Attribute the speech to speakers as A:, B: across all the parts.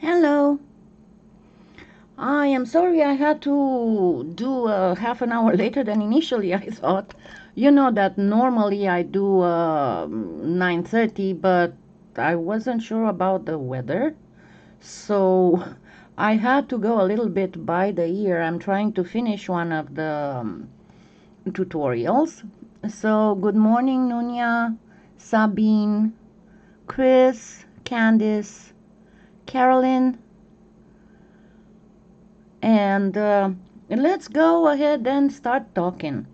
A: Hello. I am sorry I had to do half an hour later than initially I thought. You know that normally I do 9:30, but I wasn't sure about the weather. So I had to go a little bit by the ear. I'm trying to finish one of the tutorials. So good morning, Nunia, Sabine, Chris, Candice, Carolyn, and let's go ahead and start talking.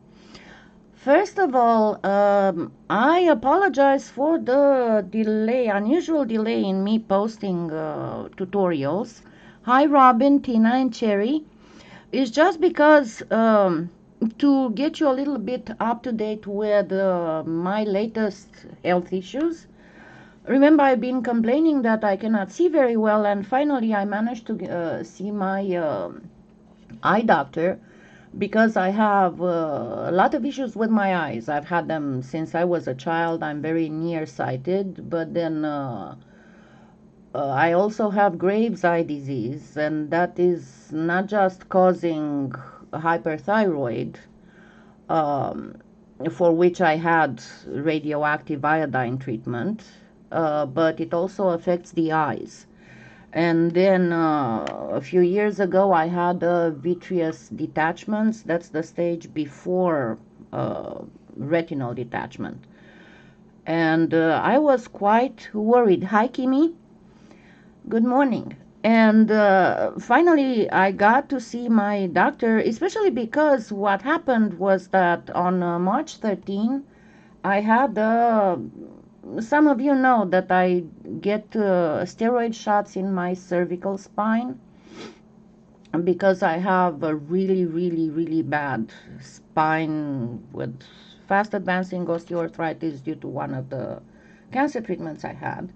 A: First of all, I apologize for the delay, unusual delay in me posting tutorials. Hi, Robin, Tina, and Cherry. It's just because to get you a little bit up to date with my latest health issues. Remember, I've been complaining that I cannot see very well, and finally I managed to see my eye doctor because I have a lot of issues with my eyes. I've had them since I was a child. I'm very nearsighted, but then I also have Graves' eye disease, and that is not just causing hyperthyroid, um, for which I had radioactive iodine treatment, but it also affects the eyes. And then a few years ago, I had vitreous detachments. That's the stage before retinal detachment. And I was quite worried. Hi, Kimi. Good morning. And finally, I got to see my doctor, especially because what happened was that on March 13, I had some of you know that I get steroid shots in my cervical spine because I have a really, really, really bad spine with fast advancing osteoarthritis due to one of the cancer treatments I had.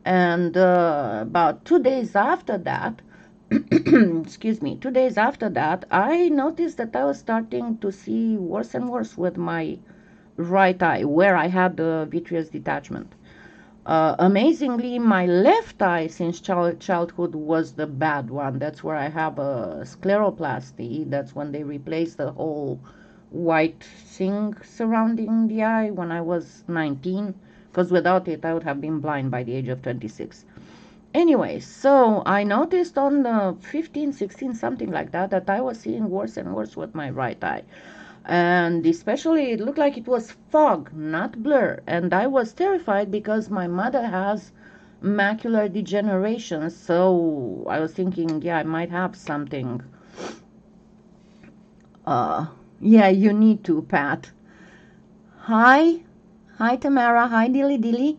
A: And about 2 days after that, excuse me, 2 days after that, I noticed that I was starting to see worse and worse with my right eye, where I had the vitreous detachment. Amazingly, my left eye since childhood was the bad one. That's where I have a scleroplasty. That's when they replaced the whole white thing surrounding the eye when I was 19, because without it I would have been blind by the age of 26. Anyway, so I noticed on the 15, 16, something like that, that I was seeing worse and worse with my right eye. And especially it looked like it was fog, not blur. And I was terrified because my mother has macular degeneration. So I was thinking, yeah, I might have something. Uh, yeah, you need to, Pat. Hi. Hi, Tamara. Hi, Dilly Dilly.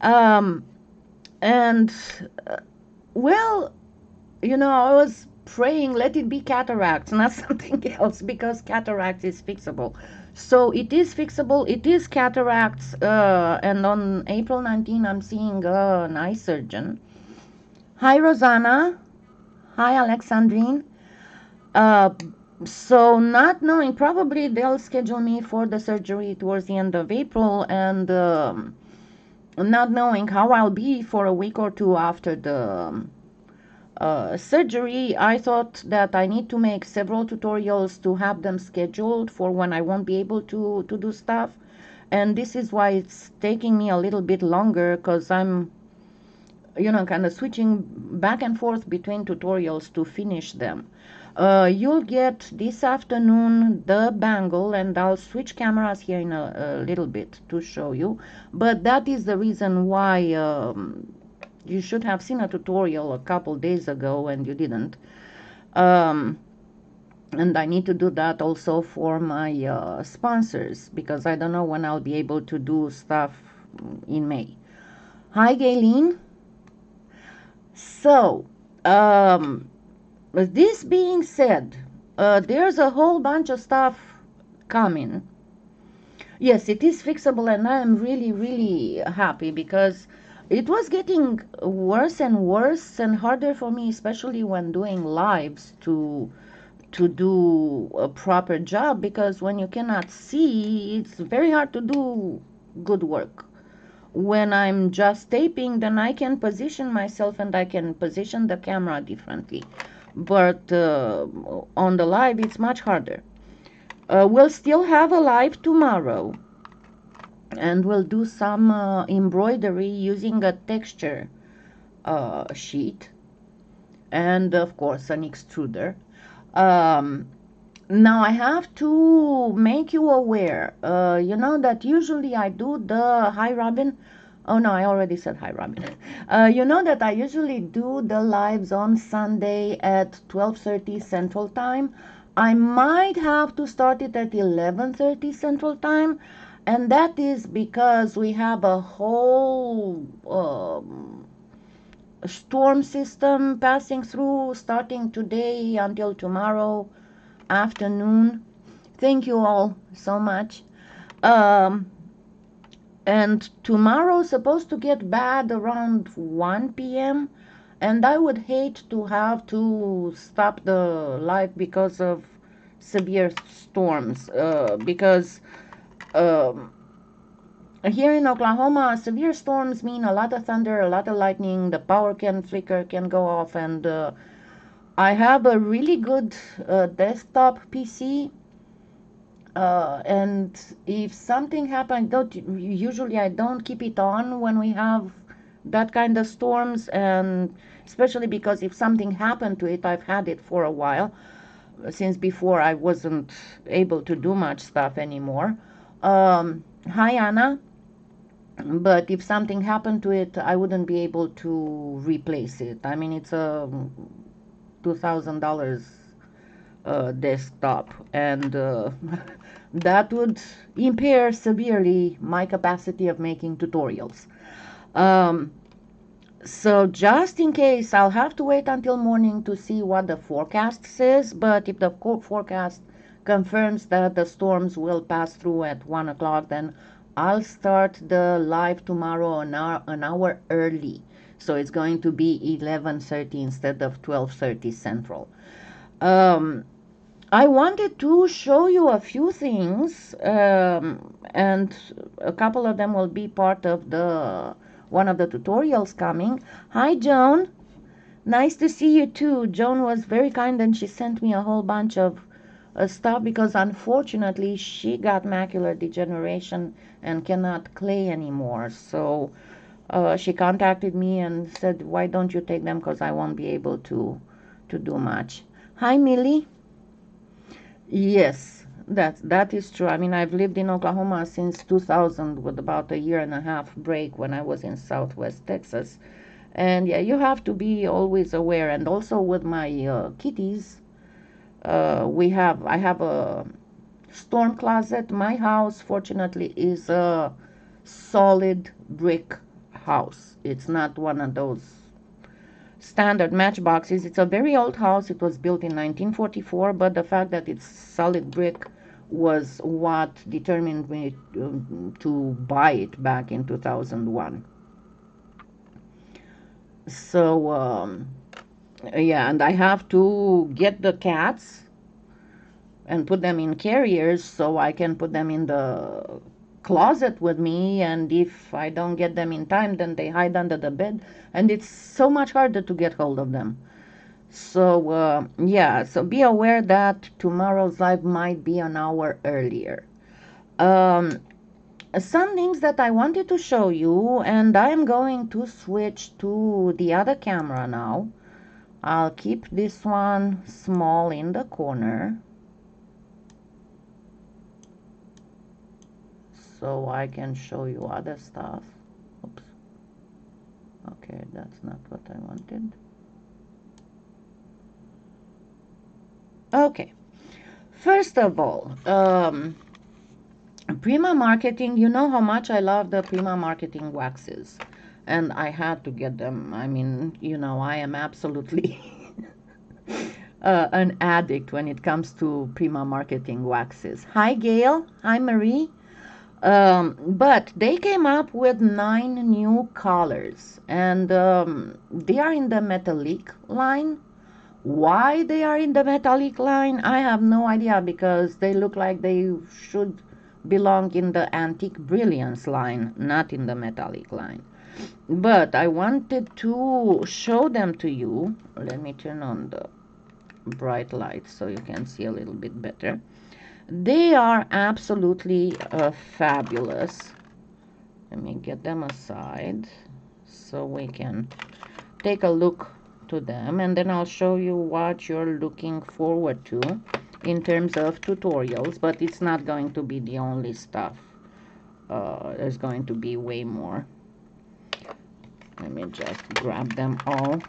A: Um, and, uh, well, I was praying, let it be cataracts, not something else, because cataracts is fixable. So it is fixable, it is cataracts, and on April 19, I'm seeing an eye surgeon. Hi, Rosanna. Hi, Alexandrine. Uh, so not knowing, probably they'll schedule me for the surgery towards the end of April, and not knowing how I'll be for a week or two after the surgery, I thought that I need to make several tutorials to have them scheduled for when I won't be able to do stuff. And this is why it's taking me a little bit longer, because I'm, kind of switching back and forth between tutorials to finish them. You'll get this afternoon the bangle, and I'll switch cameras here in a little bit to show you. But that is the reason why you should have seen a tutorial a couple days ago and you didn't. Um, and I need to do that also for my sponsors, because I don't know when I'll be able to do stuff in May. Hi, Gayleen. So, this being said, there's a whole bunch of stuff coming. Yes, it is fixable, and I am really, really happy because it was getting worse and worse and harder for me, especially when doing lives, to do a proper job, because when you cannot see, it's very hard to do good work. When I'm just taping, then I can position myself and I can position the camera differently. But on the live, it's much harder. We'll still have a live tomorrow, and we'll do some embroidery using a texture sheet and of course an extruder. Now I have to make you aware, you know that usually I do the hi Robin. Oh no, I already said hi Robin. You know that I usually do the lives on Sunday at 12:30 Central Time. I might have to start it at 11:30 Central Time, and that is because we have a whole storm system passing through starting today until tomorrow afternoon. Thank you all so much. And tomorrow's supposed to get bad around 1 p.m. and I would hate to have to stop the live because of severe storms. Because here in Oklahoma, severe storms mean a lot of thunder, a lot of lightning, the power can flicker, can go off, and I have a really good desktop PC, and if something happens, usually I don't keep it on when we have that kind of storms, and especially because if something happened to it, I've had it for a while, since before I wasn't able to do much stuff anymore. Hi, Anna. But if something happened to it, I wouldn't be able to replace it. I mean, it's a $2,000 desktop, and that would impair severely my capacity of making tutorials. So just in case, I'll have to wait until morning to see what the forecast says, but if the forecast confirms that the storms will pass through at 1 o'clock, then I'll start the live tomorrow an hour early. So it's going to be 11:30 instead of 12:30 Central. I wanted to show you a few things, and a couple of them will be part of the one of the tutorials coming. Hi, Joan. Nice to see you too. Joan was very kind and she sent me a whole bunch of stuff because unfortunately she got macular degeneration and cannot clay anymore. So she contacted me and said, why don't you take them, because I won't be able to do much. Hi, Millie. Yes, that is true. I mean, I've lived in Oklahoma since 2000 with about a year and a half break when I was in Southwest Texas. And yeah, you have to be always aware. And also with my kitties, I have a storm closet. My house, fortunately, is a solid brick house. It's not one of those standard matchboxes. It's a very old house. It was built in 1944, but the fact that it's solid brick was what determined me to buy it back in 2001. So yeah, and I have to get the cats and put them in carriers so I can put them in the closet with me, and if I don't get them in time, then they hide under the bed, and it's so much harder to get hold of them. So yeah, so be aware that tomorrow's live might be an hour earlier. Some things that I wanted to show you, and I'm going to switch to the other camera now. I'll keep this one small in the corner so I can show you other stuff. Oops. Okay, that's not what I wanted. Okay. First of all, Prima Marketing, you know how much I love the Prima Marketing waxes. And I had to get them. I mean, you know, I am absolutely an addict when it comes to Prima Marketing waxes. Hi, Gail. Hi, Marie. But they came up with 9 new colors, and they are in the Metallique line. Why they are in the Metallique line, I have no idea, because they look like they should belong in the Antique Brilliance line, not in the Metallique line. But I wanted to show them to you. Let me turn on the bright light so you can see a little bit better. They are absolutely fabulous. Let me get them aside so we can take a look to them, and then I'll show you what you're looking forward to in terms of tutorials, but it's not going to be the only stuff. There's going to be way more. Let me just grab them all.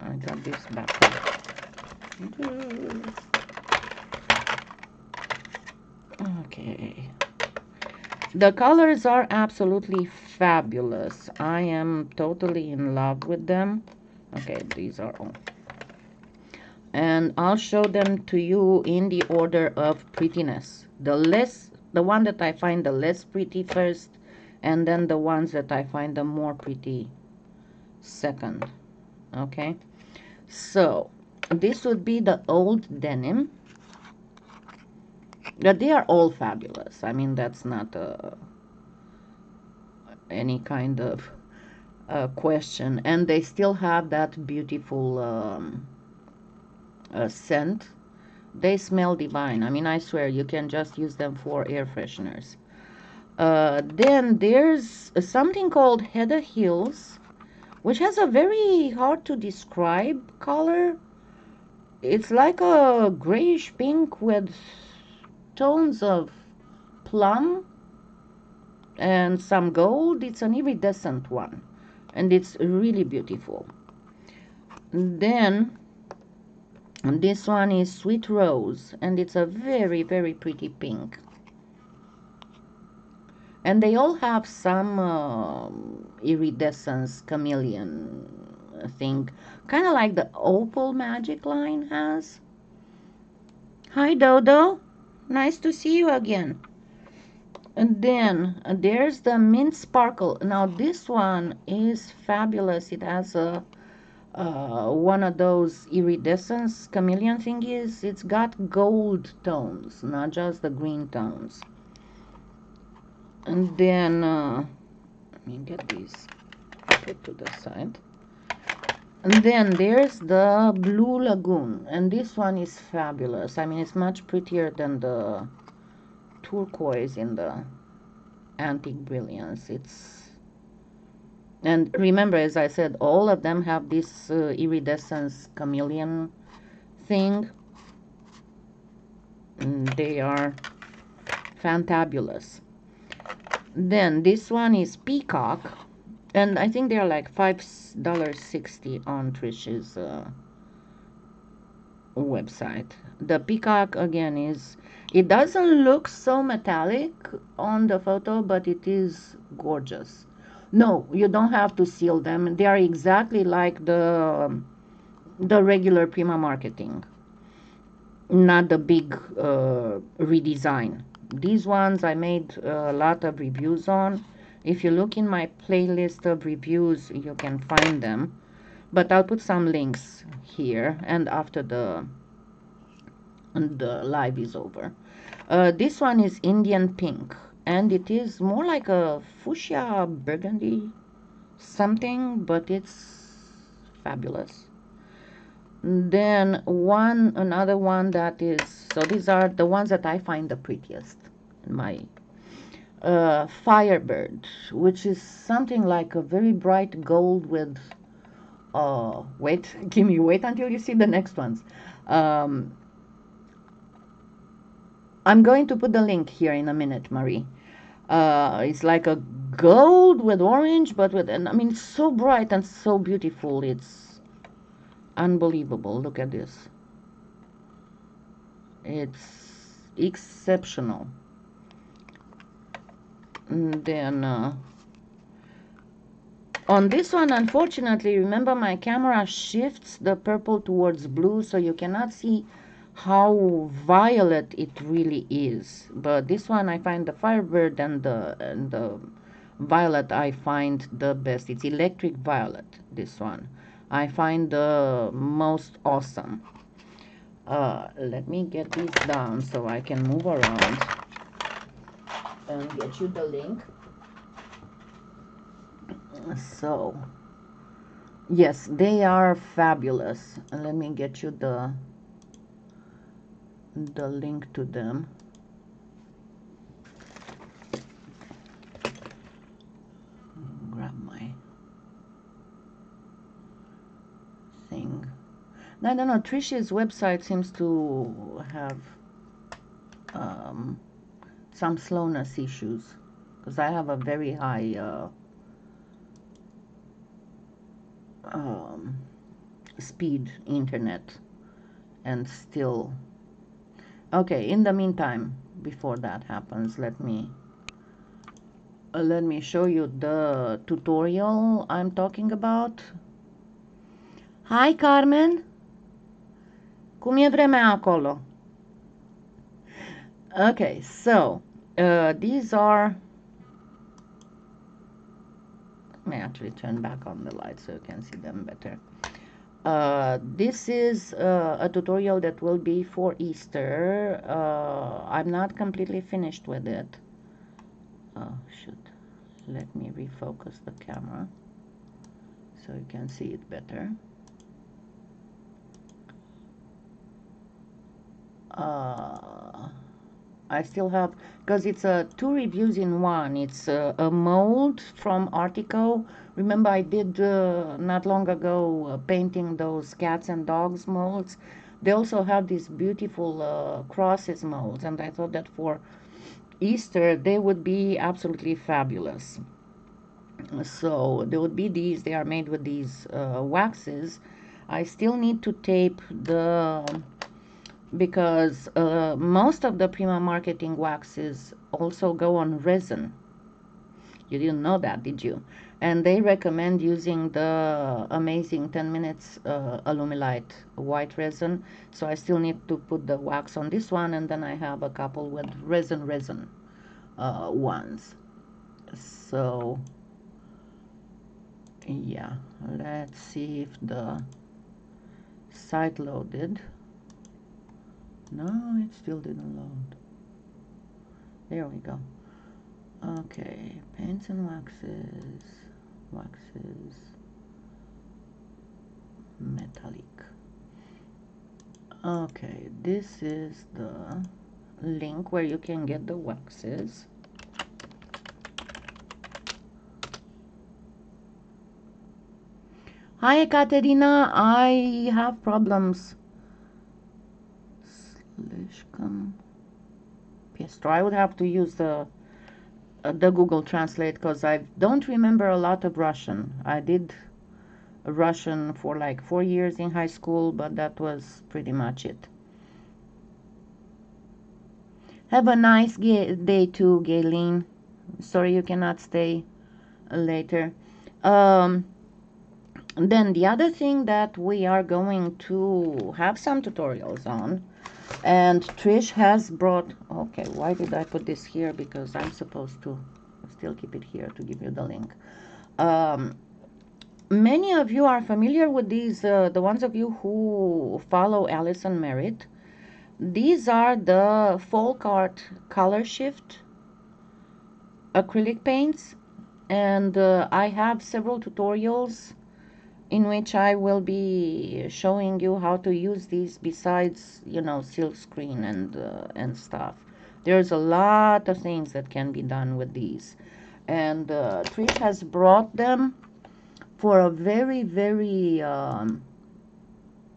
A: I got this back. Okay. The colors are absolutely fabulous. I am totally in love with them. Okay, these are all. And I'll show them to you in the order of prettiness. The one that I find the less pretty first, and then the ones that I find the more pretty second. Okay, so this would be the old denim. But they are all fabulous. I mean, that's not any kind of question. And they still have that beautiful scent. They smell divine. I mean, I swear, you can just use them for air fresheners. Then there's something called Heather Hills, which has a very hard to describe color. It's like a grayish pink with tones of plum and some gold. It's an iridescent one, and it's really beautiful. Then this one is Sweet Rose, and it's a very, very pretty pink. And they all have some iridescence chameleon thing, kind of like the Opal Magic line has. Hi, Dodo. Nice to see you again. And then there's the Mint Sparkle. Now this one is fabulous. It has a one of those iridescence chameleon thingies. It's got gold tones, not just the green tones. And then let me get these put to the side. And then there's the Blue Lagoon, and this one is fabulous. I mean, it's much prettier than the turquoise in the Antique Brilliance. And remember, as I said, all of them have this iridescence chameleon thing. And they are fantabulous. Then this one is Peacock, and I think they're like $5.60 on Trish's website. The Peacock again is, it doesn't look so metallic on the photo, but it is gorgeous. No, you don't have to seal them. They are exactly like the regular Prima marketing, not the big redesign. These ones I made a lot of reviews on. If you look in my playlist of reviews, you can find them. But I'll put some links here and after the live is over. This one is Indian Pink, and it is more like a fuchsia burgundy something, but it's fabulous. Then another one that is, so these are the ones that I find the prettiest in my Firebird, which is something like a very bright gold with wait until you see the next ones. I'm going to put the link here in a minute, Marie. It's like a gold with orange, but with, and I mean, it's so bright and so beautiful. It's unbelievable. Look at this. It's exceptional. And then on this one, unfortunately, remember my camera shifts the purple towards blue, so you cannot see how violet it really is. But this one, I find the Firebird and the violet I find the best. It's electric violet, this one. I find the most awesome. Let me get these down so I can move around. and get you the link. So yes, they are fabulous. Let me get you the link to them. Grab my thing. I don't know, Trish's website seems to have some slowness issues because I have a very high speed internet and still. Okay, in the meantime, before that happens, let me show you the tutorial I'm talking about. Hi, Carmen. Cum e vremea acolo? Okay, so these are. Let me actually turn back on the light so you can see them better. This is a tutorial that will be for Easter. I'm not completely finished with it. Oh, shoot. Let me refocus the camera so you can see it better. I still have, because it's 2 reviews in one. It's a mold from ArtyCo. Remember I did not long ago painting those cats and dogs molds. They also have these beautiful crosses molds, and I thought that for Easter they would be absolutely fabulous. So there would be these. They are made with these waxes. I still need to tape the, because most of the Premo marketing waxes also go on resin. You didn't know that, did you? And they recommend using the amazing 10 minutes Alumilite white resin. So I still need to put the wax on this one, and then I have a couple with resin ones. So yeah, let's see if the site loaded. No, it still didn't load. There we go. Okay, paints and waxes, Metallique. Okay, this is the link where you can get the waxes. Hi, Ekaterina. I have problems. Piestro. I would have to use the Google Translate because I don't remember a lot of Russian. I did Russian for like 4 years in high school, but that was pretty much it. Have a nice day too, Gayleen. Sorry you cannot stay later. Then the other thing that we are going to have some tutorials on, and Trish has brought, okay, why did I put this here? Because I'm supposed to still keep it here to give you the link. Many of you are familiar with these, the ones of you who follow Alison Merritt. These are the folk art Colorshift acrylic paints, and I have several tutorials in which I will be showing you how to use these besides, you know, silk screen and stuff. There's a lot of things that can be done with these. And Trish has brought them for a very, very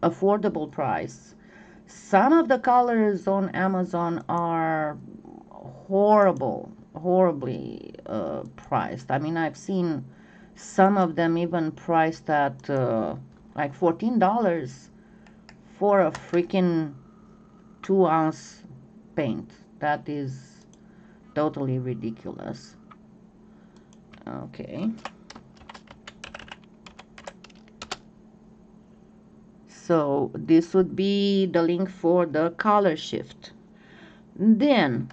A: affordable price. Some of the colors on Amazon are horribly priced. I mean, I've seen some of them even priced at like $14 for a freaking 2-ounce paint. That is totally ridiculous. Okay. So this would be the link for the Colorshift. Then,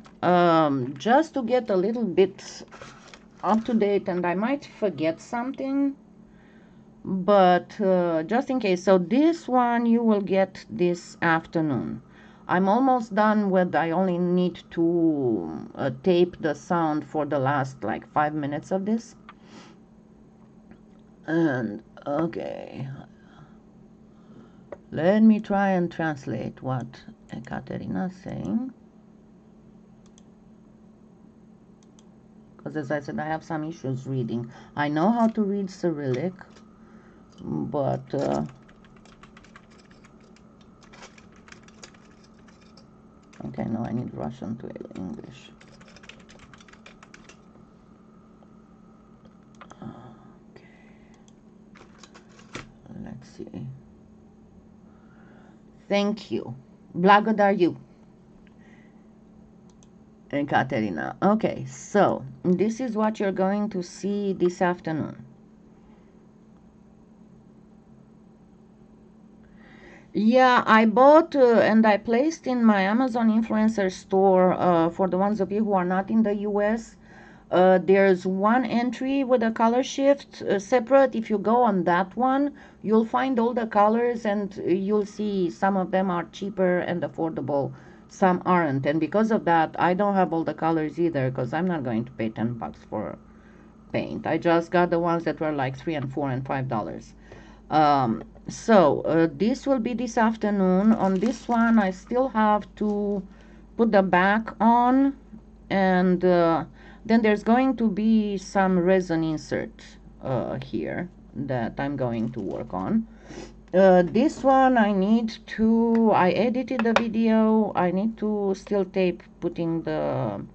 A: just to get a little bit up to date, and I might forget something, but just in case. So this one you will get this afternoon. I'm almost done with, I only need to tape the sound for the last like 5 minutes of this. And okay, let me try and translate what Ekaterina is saying. Because as I said, I have some issues reading. I know how to read Cyrillic, but okay, no, I need Russian to English. Okay, let's see. Thank you. Благодарю. Ekaterina. Okay, so this is what you're going to see this afternoon. Yeah, I bought and I placed in my Amazon influencer store for the ones of you who are not in the US. There's one entry with a color shift separate. If you go on that one, you'll find all the colors and you'll see some of them are cheaper and affordable. Some aren't. And because of that, I don't have all the colors either because I'm not going to pay 10 bucks for paint. I just got the ones that were like $3 and $4 and $5. So this will be this afternoon. On this one, I still have to put the back on, and then there's going to be some resin insert here that I'm going to work on. This one I edited the video. I need to still tape putting the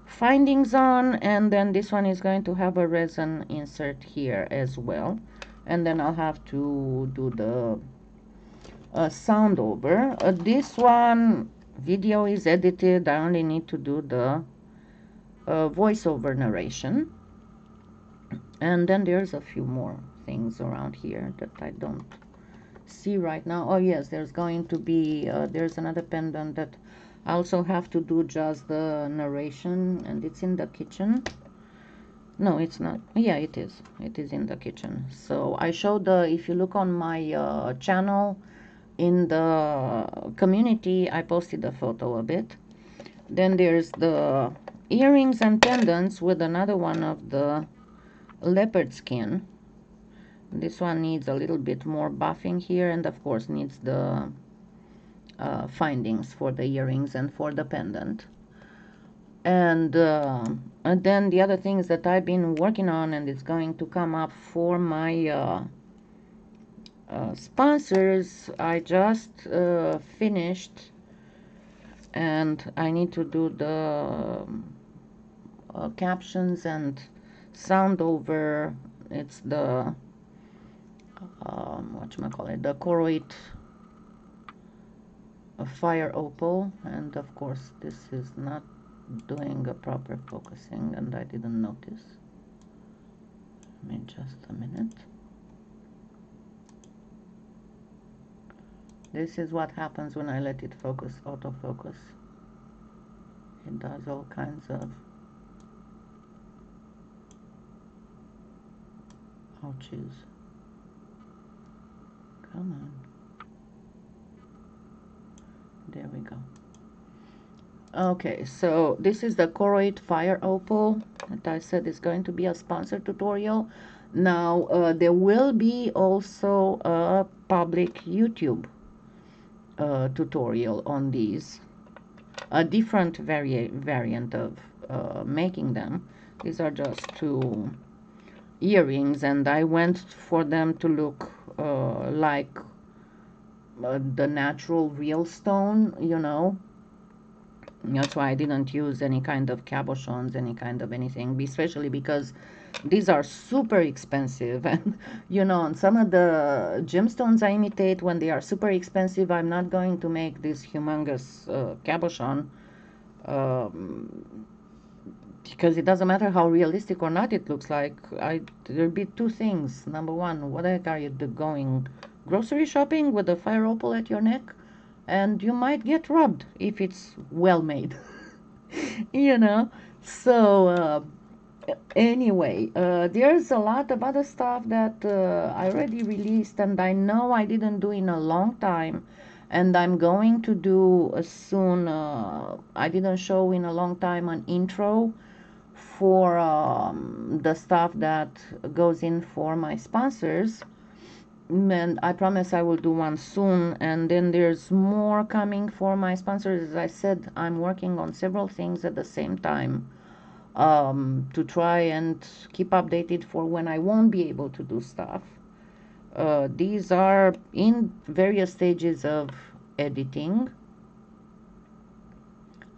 A: findings on, and then this one is going to have a resin insert here as well. And then I'll have to do the sound over. This one video is edited. I only need to do the voiceover narration. And then there's a few more things around here that I don't see right now. Oh yes, there's going to be there's another pendant that I also have to do just the narration, and it's in the kitchen. No, it's not. Yeah, it is. It is in the kitchen. So I showed the, if you look on my channel, in the community, I posted a photo of it. Then there's the earrings and pendants with another one of the leopard skin. This one needs a little bit more buffing here, and of course needs the findings for the earrings and for the pendant. And then the other things that I've been working on, and it's going to come up for my sponsors, I just finished, and I need to do the captions and sound over. It's the whatchamacallit, the choroid fire opal, and of course this is not doing a proper focusing, and I didn't notice. Give me just a minute. This is what happens when I let it focus, autofocus. It does all kinds of ouchies. Come on. There we go. Okay, so this is the choroid fire opal that I said is going to be a sponsored tutorial. Now there will be also a public YouTube tutorial on these, a different variant of making them. These are just two earrings, and I went for them to look like the natural real stone, you know. That's why I didn't use any kind of cabochons, any kind of anything, especially because these are super expensive. And, you know, on some of the gemstones I imitate, when they are super expensive, I'm not going to make this humongous cabochon, because it doesn't matter how realistic or not it looks like. There'll be two things. Number one, what the heck are you going grocery shopping with a fire opal at your neck? And you might get robbed if it's well made. You know. So anyway, there's a lot of other stuff that I already released, and I know I didn't do in a long time, And I'm going to do soon, I didn't show in a long time, an intro for the stuff that goes in for my sponsors, and I promise I will do one soon. And then there's more coming for my sponsors. As I said, I'm working on several things at the same time, to try and keep updated for when I won't be able to do stuff. These are in various stages of editing,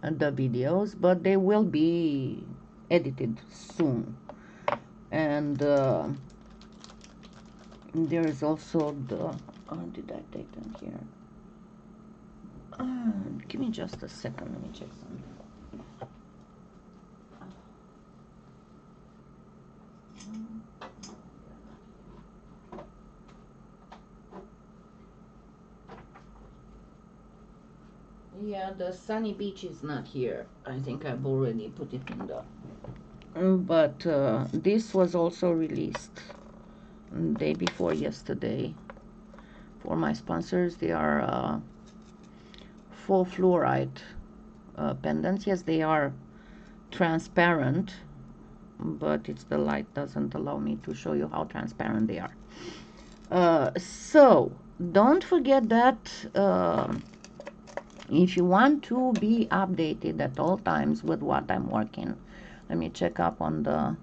A: the videos, but they will be edited soon. And there is also the, did I take them here? Give me just a second, let me check something. Yeah, the sunny beach is not here. I think I've already put it in the... But this was also released day before yesterday for my sponsors. They are full fluoride pendants. Yes, they are transparent, but it's the light doesn't allow me to show you how transparent they are. So don't forget that if you want to be updated at all times with what I'm working, let me check up on the...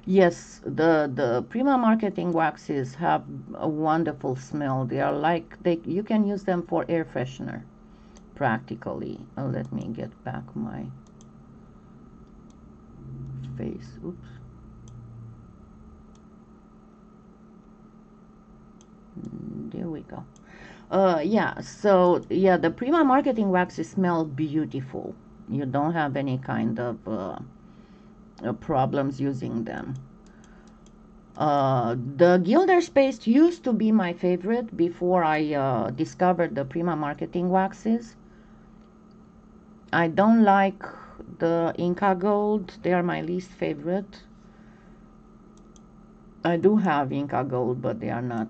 A: Yes, the Premo marketing waxes have a wonderful smell. They are like, you can use them for air freshener practically. Let me get back my face. Oops. There we go. Yeah, so yeah, the Premo marketing waxes smell beautiful. You don't have any kind of problems using them. The Gilder's paste used to be my favorite before I discovered the Premo marketing waxes. I don't like the Inca Gold. They are my least favorite. I do have Inca Gold, but they are not...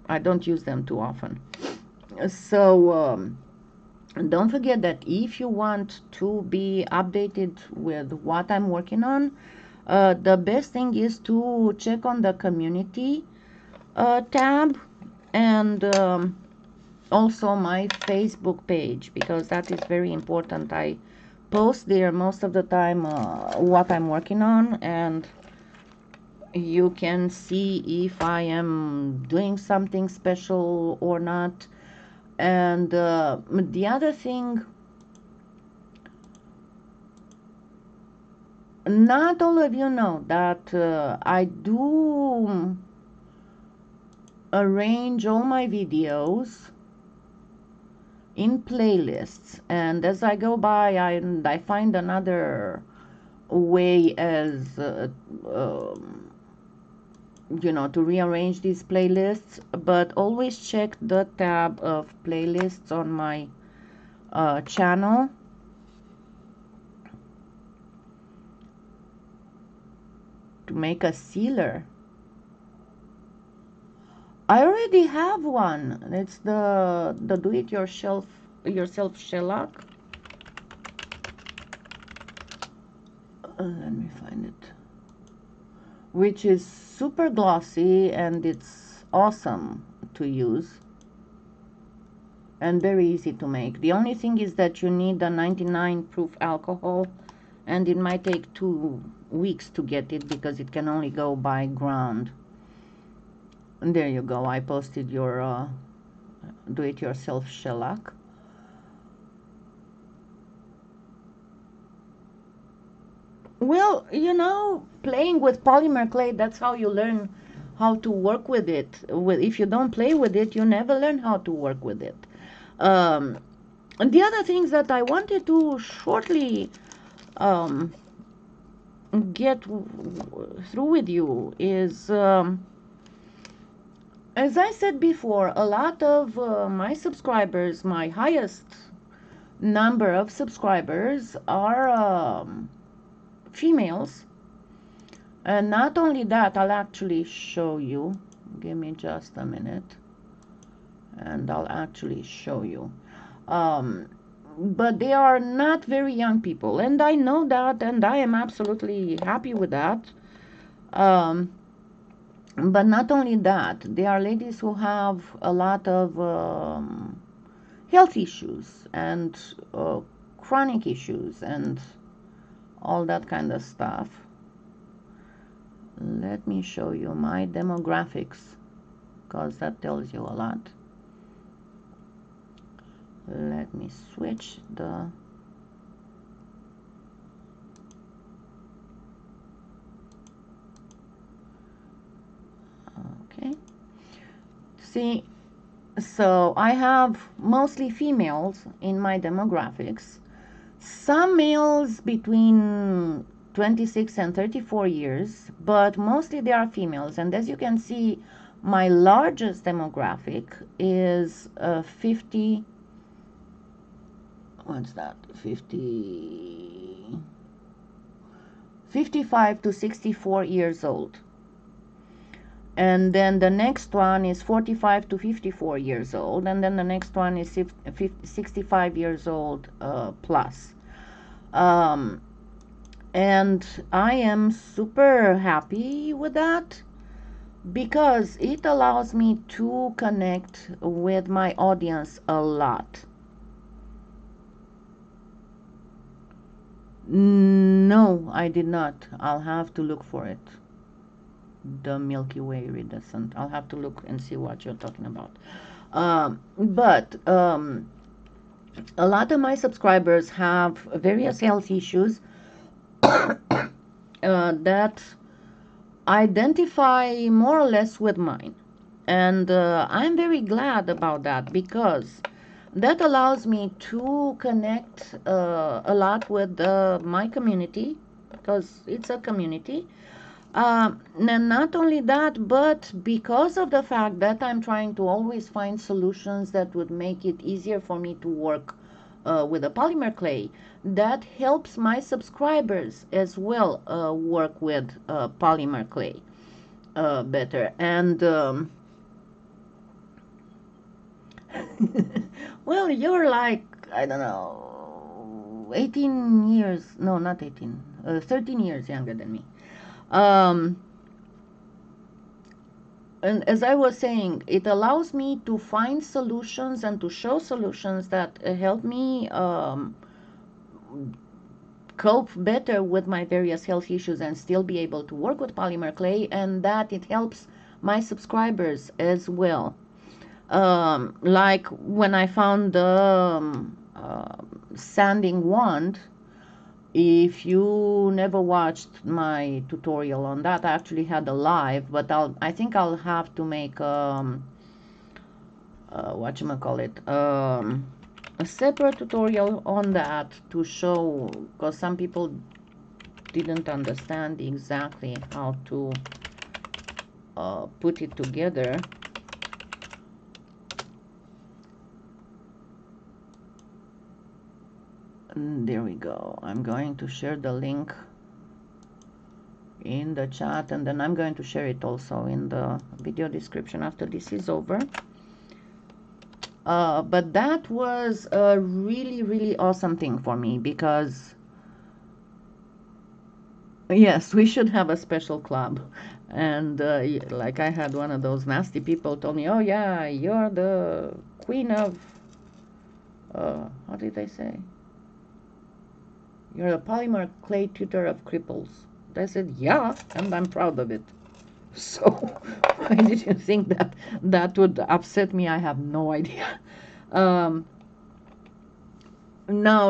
A: I don't use them too often. So don't forget that if you want to be updated with what I'm working on, the best thing is to check on the community tab, and also my Facebook page, because that is very important. I post there most of the time what I'm working on, and you can see if I am doing something special or not. And the other thing, not all of you know that I do arrange all my videos in playlists, and as I go by, I find another way as you know, to rearrange these playlists. But always check the tab of playlists on my channel. To make a sealer, I already have one. It's the do-it-yourself shellac. Let me find it. Which is super glossy, and it's awesome to use and very easy to make. The only thing is that you need a 99 proof alcohol, and it might take 2 weeks to get it because it can only go by ground. And there you go. I posted your do-it-yourself shellac. Well, you know, playing with polymer clay, that's how you learn how to work with it. If you don't play with it, you never learn how to work with it. And the other things that I wanted to shortly get through with you is, as I said before, a lot of my subscribers, my highest number of subscribers, are females. And not only that, I'll actually show you. Give me just a minute. And I'll actually show you. But they are not very young people. And I know that, and I am absolutely happy with that. But not only that, they are ladies who have a lot of health issues and chronic issues and all that kind of stuff. Let me show you my demographics, because that tells you a lot. Let me switch the... Okay. See, so I have mostly females in my demographics. Some males between 26 and 34 years, but mostly they are females. And as you can see, my largest demographic is 50... What's that? 55 to 64 years old. And then the next one is 45 to 54 years old. And then the next one is 65 years old plus. And I am super happy with that, because it allows me to connect with my audience a lot. No, I did not. I'll have to look for it. The Milky Way iridescent. I'll have to look and see what you're talking about. But a lot of my subscribers have various health issues that identify more or less with mine. And I'm very glad about that, because that allows me to connect a lot with my community, because it's a community. And not only that, but because of the fact that I'm trying to always find solutions that would make it easier for me to work with a polymer clay, that helps my subscribers as well work with polymer clay better. And well, you're like, I don't know, 18 years, no, not 18, 13 years younger than me. And as I was saying, it allows me to find solutions and to show solutions that help me cope better with my various health issues and still be able to work with polymer clay, and that it helps my subscribers as well. Like when I found the sanding wand, if you never watched my tutorial on that, I actually had a live, but I think I'll have to make whatchamacallit, a separate tutorial on that to show, because some people didn't understand exactly how to put it together. There we go. I'm going to share the link in the chat, and then I'm going to share it also in the video description after this is over. But that was a really, really awesome thing for me, because yes, we should have a special club. And like I had one of those nasty people told me, oh yeah, you're the queen of, how did they say? You're a polymer clay tutor of cripples. I said, yeah, and I'm proud of it. So why did you think that that would upset me? I have no idea. Now,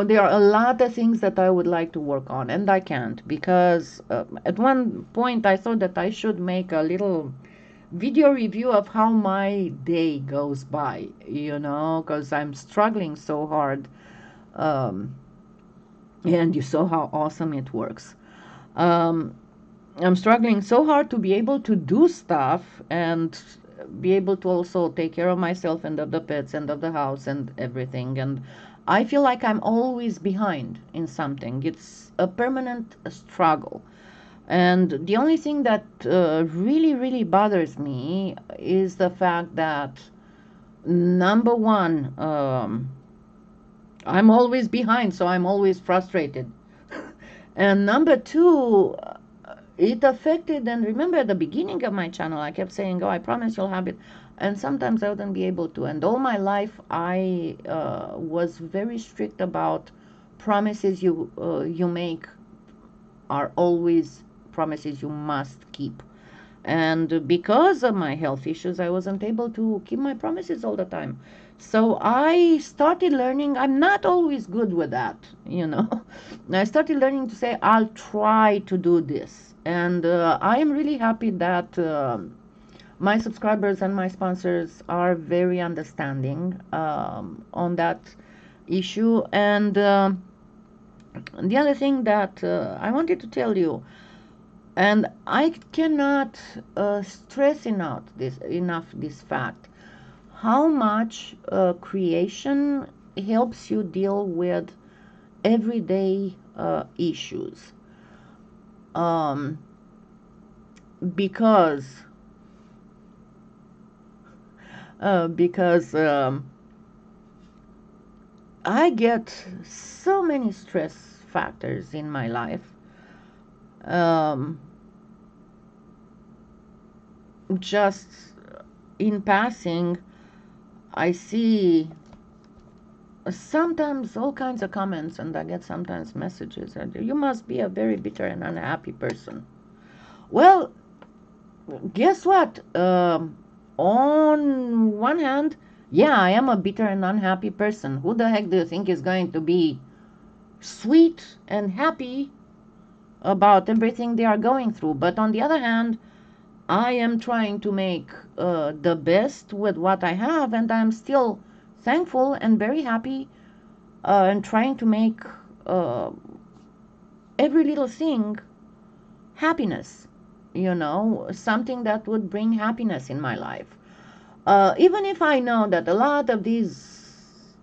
A: there are a lot of things that I would like to work on, and I can't, because at one point I thought that I should make a little video review of how my day goes by, you know, because I'm struggling so hard. And you saw how awesome it works. I'm struggling so hard to be able to do stuff and be able to also take care of myself and of the pets and of the house and everything. And I feel like I'm always behind in something. It's a permanent struggle. And the only thing that really, really bothers me is the fact that, number one, I'm always behind, so I'm always frustrated. And number two, it affected, and remember at the beginning of my channel, I kept saying, oh, I promise you'll have it. And sometimes I wouldn't be able to. And all my life, I was very strict about promises you make are always promises you must keep. And because of my health issues, I wasn't able to keep my promises all the time. So I started learning. I'm not always good with that, you know. I started learning to say, I'll try to do this. And I am really happy that my subscribers and my sponsors are very understanding on that issue. And the other thing that I wanted to tell you, and I cannot stress enough this fact, how much creation helps you deal with everyday issues. Um, because I get so many stress factors in my life. Um, just in passing, I see sometimes all kinds of comments, and I get sometimes messages that you must be a very bitter and unhappy person. Well, guess what? On one hand, yeah, I am a bitter and unhappy person. Who the heck do you think is going to be sweet and happy about everything they are going through? But on the other hand, I am trying to make the best with what I have, and I'm still thankful and very happy, and trying to make every little thing happiness, something that would bring happiness in my life. Even if I know that a lot of these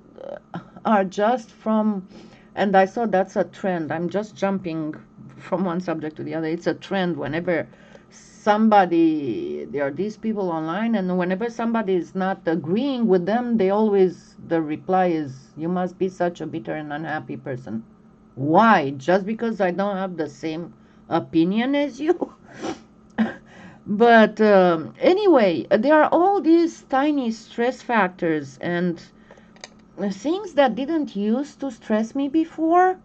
A: are just from, and I saw that's a trend. I'm just jumping from one subject to the other. It's a trend whenever there are these people online, and whenever somebody is not agreeing with them, the reply is, you must be such a bitter and unhappy person. Why? Just because I don't have the same opinion as you? But anyway, there are all these tiny stress factors and things that didn't used to stress me before.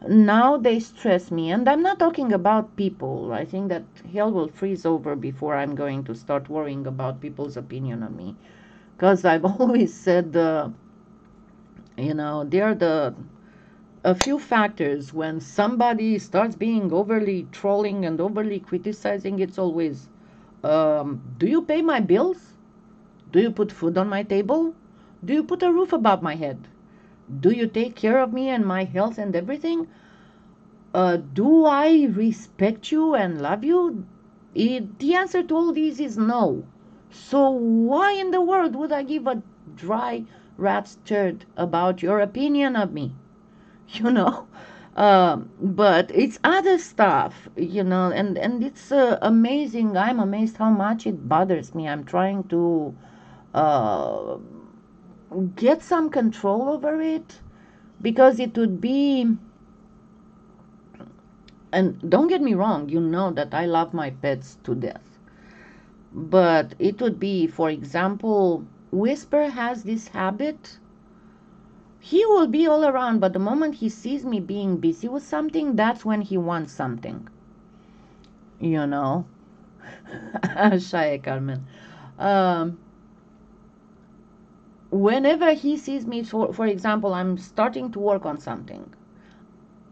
A: Now they stress me. And I'm not talking about people. I think that hell will freeze over before I'm going to start worrying about people's opinion on me. Because I've always said, there are a few factors. When somebody starts being overly trolling and overly criticizing, it's always, do you pay my bills? Do you put food on my table? Do you put a roof above my head? Do you take care of me and my health and everything? Do I respect you and love you? The answer to all these is no. So why in the world would I give a dry rat's turd about your opinion of me? You know? But it's other stuff, and it's amazing. I'm amazed how much it bothers me. I'm trying to uh, get some control over it, because it would be, and don't get me wrong, you know that I love my pets to death, but it would be, for example, Whisper has this habit. He will be all around, but the moment he sees me being busy with something, that's when he wants something, you know. Shaya Carmen. Um, Whenever he sees me, for example, I'm starting to work on something,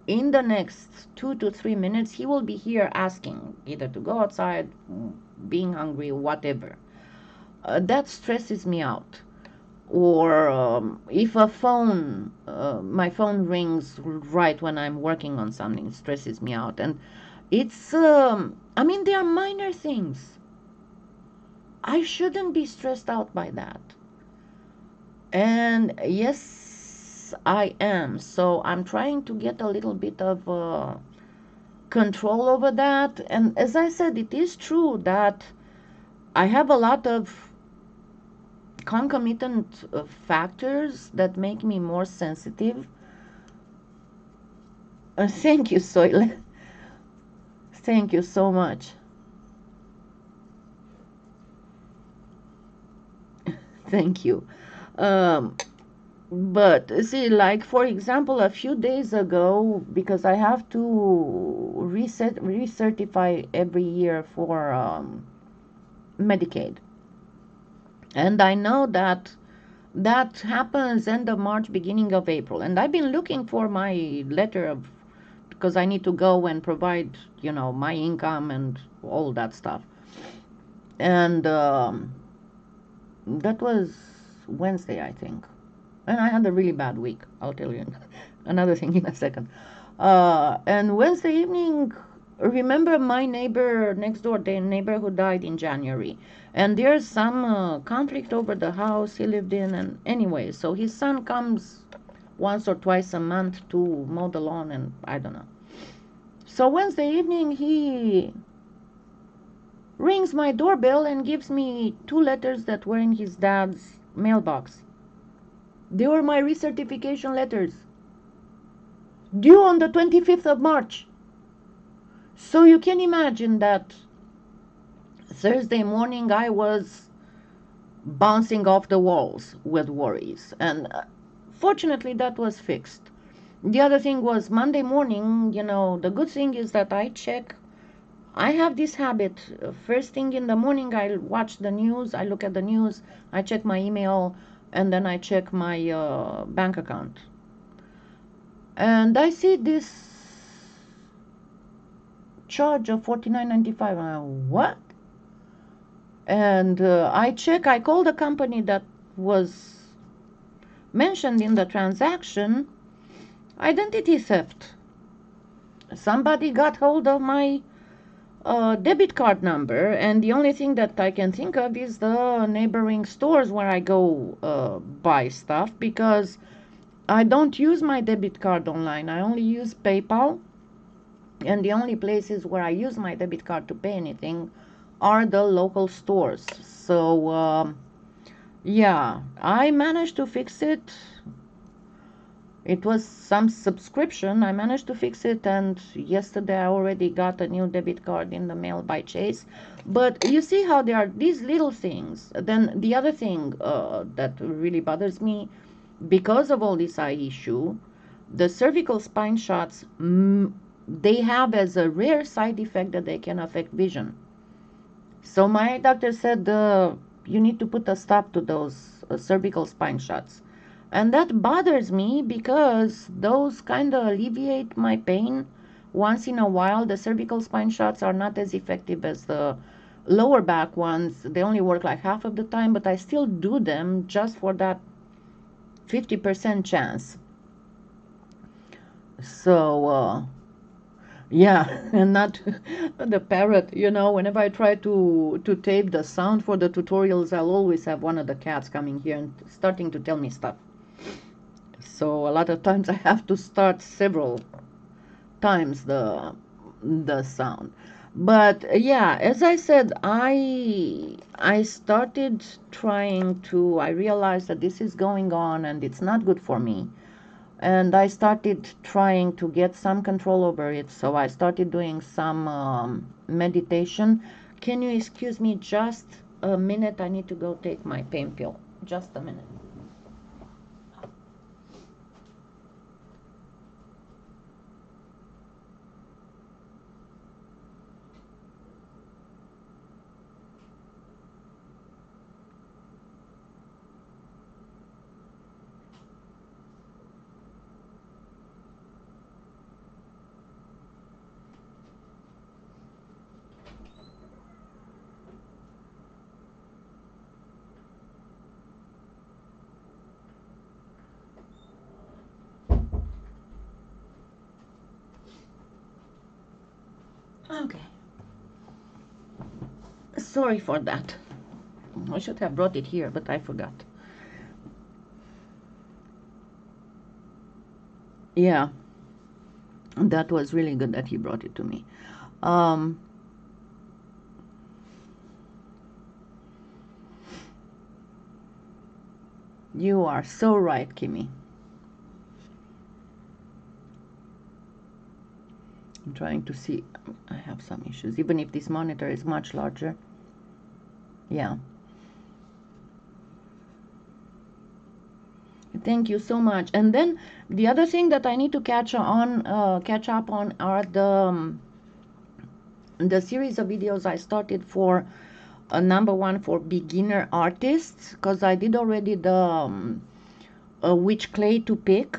A: in the next 2 to 3 minutes, he will be here asking either to go outside, being hungry, whatever. That stresses me out. Or if my phone rings right when I'm working on something, it stresses me out. And it's, they are minor things. I shouldn't be stressed out by that. And yes, Yes, I am. So I'm trying to get a little bit of control over that. And as I said, it is true that I have a lot of concomitant factors that make me more sensitive. Thank you, Soil. Thank you so much. Thank you. Um, but see, like for example, a few days ago, because I have to recertify every year for Medicaid, and I know that that happens end of March, beginning of April, and I've been looking for my letter of, because I need to go and provide, you know, my income and all that stuff, and that was Wednesday, I think. And I had a really bad week. I'll tell you another thing in a second. And Wednesday evening, remember my neighbor next door, the neighbor who died in January. And there's some conflict over the house he lived in. And anyway, so his son comes once or twice a month to mow the lawn, and I don't know. So Wednesday evening, he rings my doorbell and gives me 2 letters that were in his dad's mailbox. They were my recertification letters, due on the 25th of March. So you can imagine that Thursday morning I was bouncing off the walls with worries. And fortunately that was fixed. The other thing was Monday morning, you know, the good thing is that I have this habit. First thing in the morning, I watch the news, I look at the news, I check my email, and then I check my bank account. And I see this charge of $49.95. What? And I called the company that was mentioned in the transaction. Identity theft. Somebody got hold of my debit card number, and the only thing that I can think of is the neighboring stores where I go buy stuff, because I don't use my debit card online. I only use PayPal, and the only places where I use my debit card to pay anything are the local stores. So yeah, I managed to fix it. It was some subscription. I managed to fix it, and yesterday I already got a new debit card in the mail by Chase. But you see how there are these little things. Then the other thing that really bothers me, because of all this eye issue, the cervical spine shots, they have as a rare side effect that they can affect vision. So my doctor said you need to put a stop to those cervical spine shots. And that bothers me because those kind of alleviate my pain once in a while. The cervical spine shots are not as effective as the lower back ones. They only work like half of the time, but I still do them just for that 50% chance. So yeah, and not the parrot. You know, whenever I try to tape the sound for the tutorials, I'll always have one of the cats coming here and starting to tell me stuff. So a lot of times I have to start several times the sound. But yeah, as I said, I started trying to, I realized that this is going on and it's not good for me. And I started trying to get some control over it. So I started doing some meditation. Can you excuse me just a minute? I need to go take my pain pill. Just a minute. Okay. Sorry for that. I should have brought it here, but I forgot. Yeah, that was really good that he brought it to me. Um, you are so right, Kimmy. I'm trying to see. I have some issues, even if this monitor is much larger. Yeah. Thank you so much. And then the other thing that I need to catch up on are the series of videos I started for number one for beginner artists, because I did already the which clay to pick.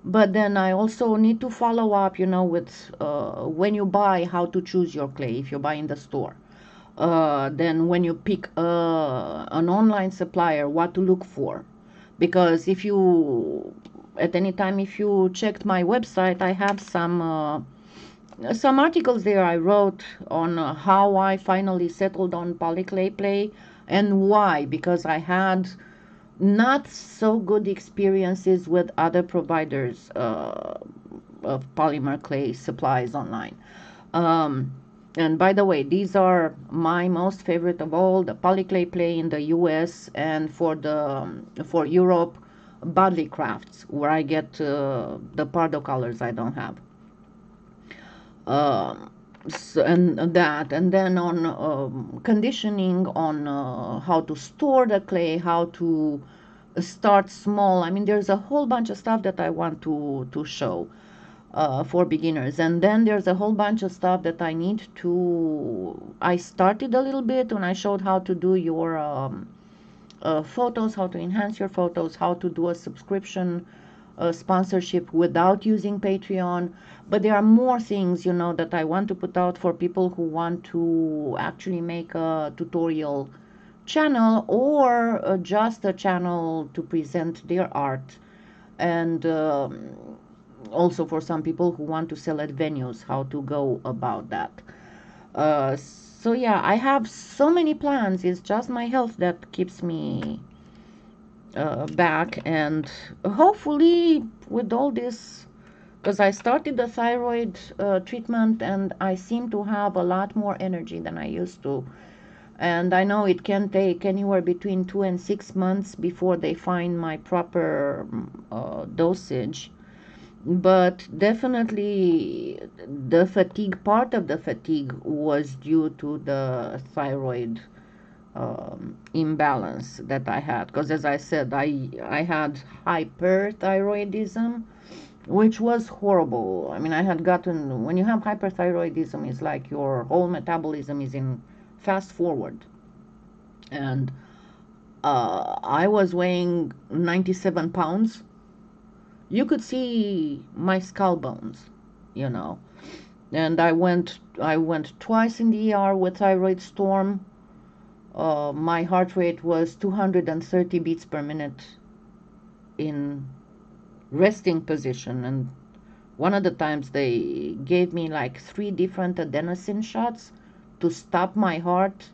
A: But then I also need to follow up, with when you buy, how to choose your clay if you buy in the store. Then when you pick an online supplier, what to look for. Because if you, at any time, if you checked my website, I have some articles there I wrote on how I finally settled on PolyClay play and why. Because I had not so good experiences with other providers of polymer clay supplies online. Um, and by the way, these are my most favorite of all: the PolyClay play in the US, and for Europe, Bodley Crafts, where I get the Pardo colors I don't have. Um, so, and then on conditioning, on how to store the clay, how to start small. I mean, there's a whole bunch of stuff that I want to show for beginners. And then there's a whole bunch of stuff that I started a little bit when I showed how to do your photos, how to enhance your photos, how to do a subscription sponsorship without using Patreon. But there are more things, that I want to put out for people who want to actually make a tutorial channel, or just a channel to present their art. And also for some people who want to sell at venues, how to go about that. So yeah, I have so many plans. It's just my health that keeps me back. And hopefully with all this, because I started the thyroid treatment, and I seem to have a lot more energy than I used to. And I know it can take anywhere between 2 and 6 months before they find my proper dosage. But definitely the fatigue, part of the fatigue was due to the thyroid imbalance that I had. Because as I said, I had hyperthyroidism, which was horrible. I mean, I had gotten, when you have hyperthyroidism, it's like your whole metabolism is in fast forward. And I was weighing 97 pounds. You could see my skull bones, you know. And I went twice in the ER with thyroid storm. My heart rate was 230 beats per minute in resting position. And one of the times they gave me like 3 different adenosine shots to stop my heart,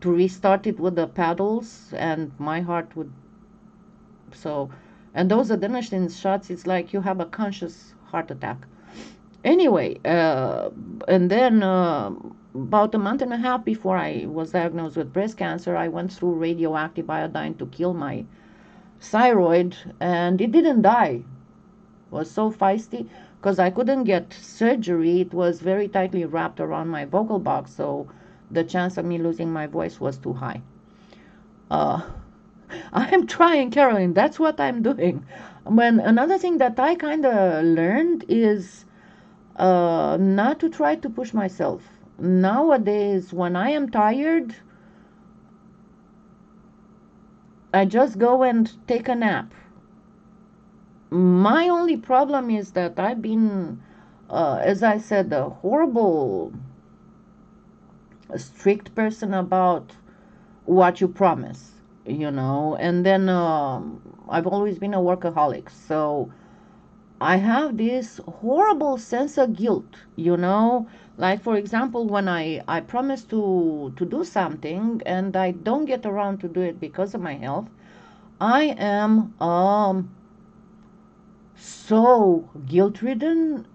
A: to restart it with the paddles, and my heart would. So, and those adenosine shots, it's like you have a conscious heart attack. Anyway, and then about a month and a half before I was diagnosed with breast cancer, I went through radioactive iodine to kill my thyroid, and it didn't die. It was so feisty because I couldn't get surgery. It was very tightly wrapped around my vocal box, so the chance of me losing my voice was too high. Uh, I'm trying, Caroline. That's what I'm doing. When another thing that I kind of learned is not to try to push myself. Nowadays, when I am tired, I just go and take a nap. My only problem is that I've been, as I said, a horrible, strict person about what you promise, and then I've always been a workaholic. So I have this horrible sense of guilt, like, for example, when I promise to do something and I don't get around to do it because of my health, I am so guilt-ridden,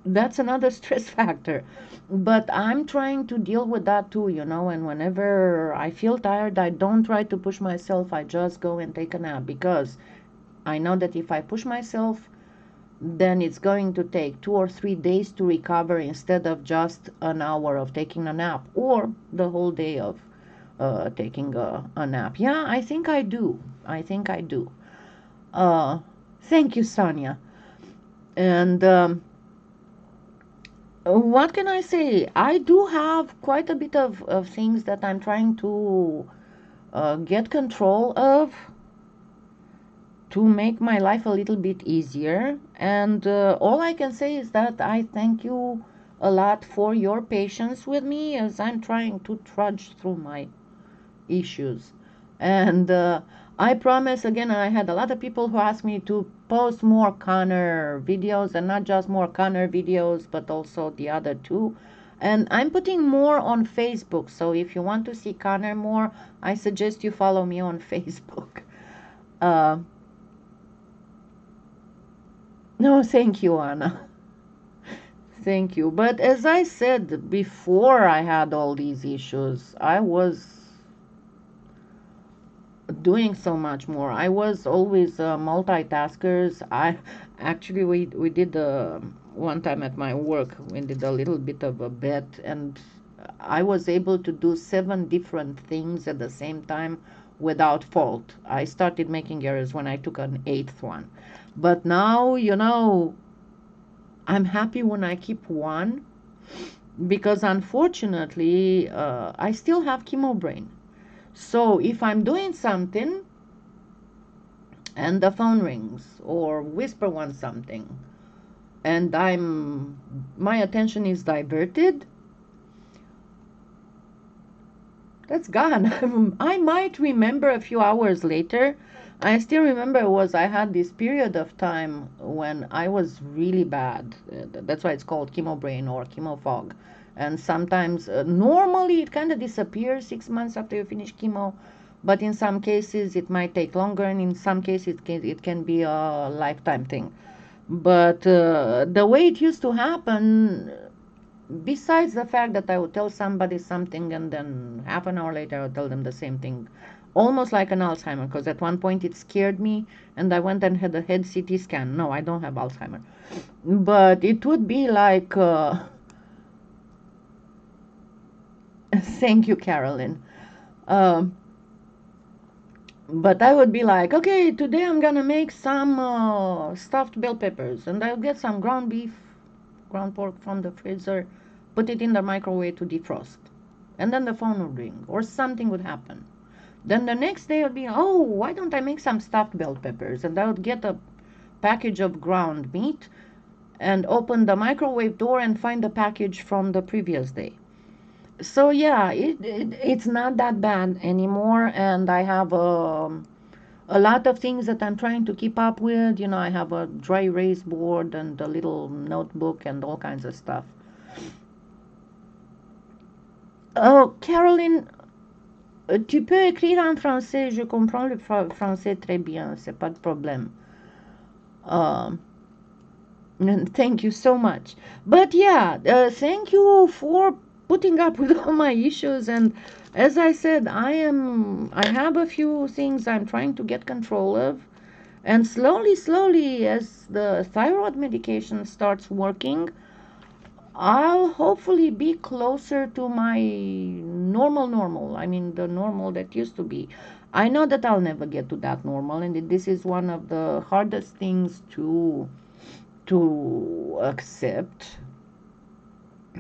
A: that's another stress factor. But I'm trying to deal with that too, you know, and whenever I feel tired, I don't try to push myself. I just go and take a nap, because I know that if I push myself, then it's going to take 2 or 3 days to recover, instead of just an hour of taking a nap, or the whole day of taking a nap. Yeah, I think I do. I think I do. Uh, Thank you, Sonia. And what can I say? I do have quite a bit of things that I'm trying to get control of, to make my life a little bit easier. And all I can say is that I thank you a lot for your patience with me as I'm trying to trudge through my issues. And I promise, again, I had a lot of people who asked me to post more Connor videos, and not just more Connor videos, but also the other two. And I'm putting more on Facebook. So if you want to see Connor more, I suggest you follow me on Facebook. Uh, no, thank you, Anna. Thank you. But as I said, before I had all these issues, I was doing so much more. I was always multitaskers. I actually, we did one time at my work, we did a little bit of a bet, and I was able to do 7 different things at the same time without fault. I started making errors when I took an 8th one, but now, you know, I'm happy when I keep one, because unfortunately I still have chemo brain. So if I'm doing something and the phone rings, or Whisper wants something, and my attention is diverted, that's gone. I might remember a few hours later. I still remember I had this period of time when I was really bad. That's why it's called chemo brain or chemo fog. And sometimes, normally it kind of disappears 6 months after you finish chemo, but in some cases it might take longer, and in some cases it can be a lifetime thing. But the way it used to happen, besides the fact that I would tell somebody something and then half an hour later I would tell them the same thing, almost like an Alzheimer, because at one point it scared me and I went and had a head CT scan. No, I don't have Alzheimer. But it would be like, thank you, Carolyn. Um, but I would be like, okay, today I'm gonna make some stuffed bell peppers, and I'll get some ground beef, ground pork from the freezer, put it in the microwave to defrost. And then the phone would ring, or something would happen. Then the next day I'd be, oh, why don't I make some stuffed bell peppers? And I would get a package of ground meat and open the microwave door and find the package from the previous day. So yeah, it's not that bad anymore, and I have a lot of things that I'm trying to keep up with. You know, I have a dry erase board and a little notebook and all kinds of stuff. Oh, Caroline, tu peux écrire en français. Je comprends le français très bien. C'est pas de problème. Thank you so much. But yeah, thank you for putting up with all my issues. And as I said, I have a few things I'm trying to get control of. And slowly, as the thyroid medication starts working, I'll hopefully be closer to my normal. I mean, the normal that used to be. I know that I'll never get to that normal, and this is one of the hardest things to accept.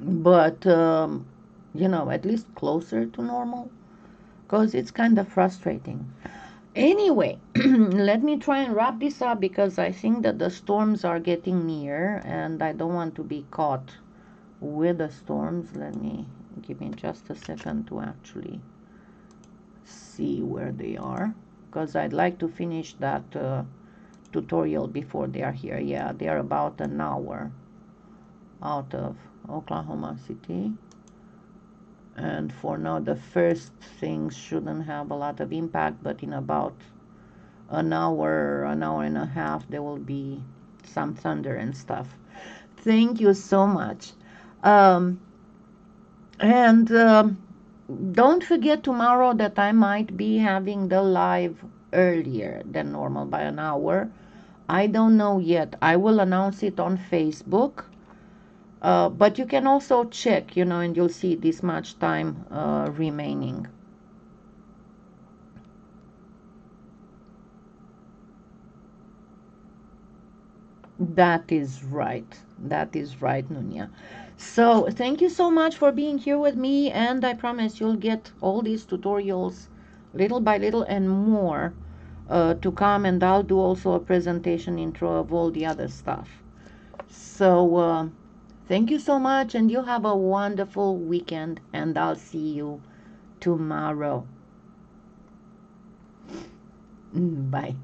A: But you know, at least closer to normal, because it's kind of frustrating. Anyway, let me try and wrap this up, because I think that the storms are getting near and I don't want to be caught with the storms. Give me just a second to actually see where they are, because I'd like to finish that tutorial before they are here. Yeah, they are about an hour out of Oklahoma City. And for now, the first things shouldn't have a lot of impact, but in about an hour and a half, they will be some thunder and stuff. Thank you so much. Um, and don't forget tomorrow that I might be having the live earlier than normal by an hour. I don't know yet. I will announce it on Facebook. But you can also check, and you'll see this much time remaining. That is right. That is right, Nunya. So thank you so much for being here with me, and I promise you'll get all these tutorials little by little and more to come, and I'll do also a presentation intro of all the other stuff. So thank you so much, and you have a wonderful weekend, and I'll see you tomorrow. Bye.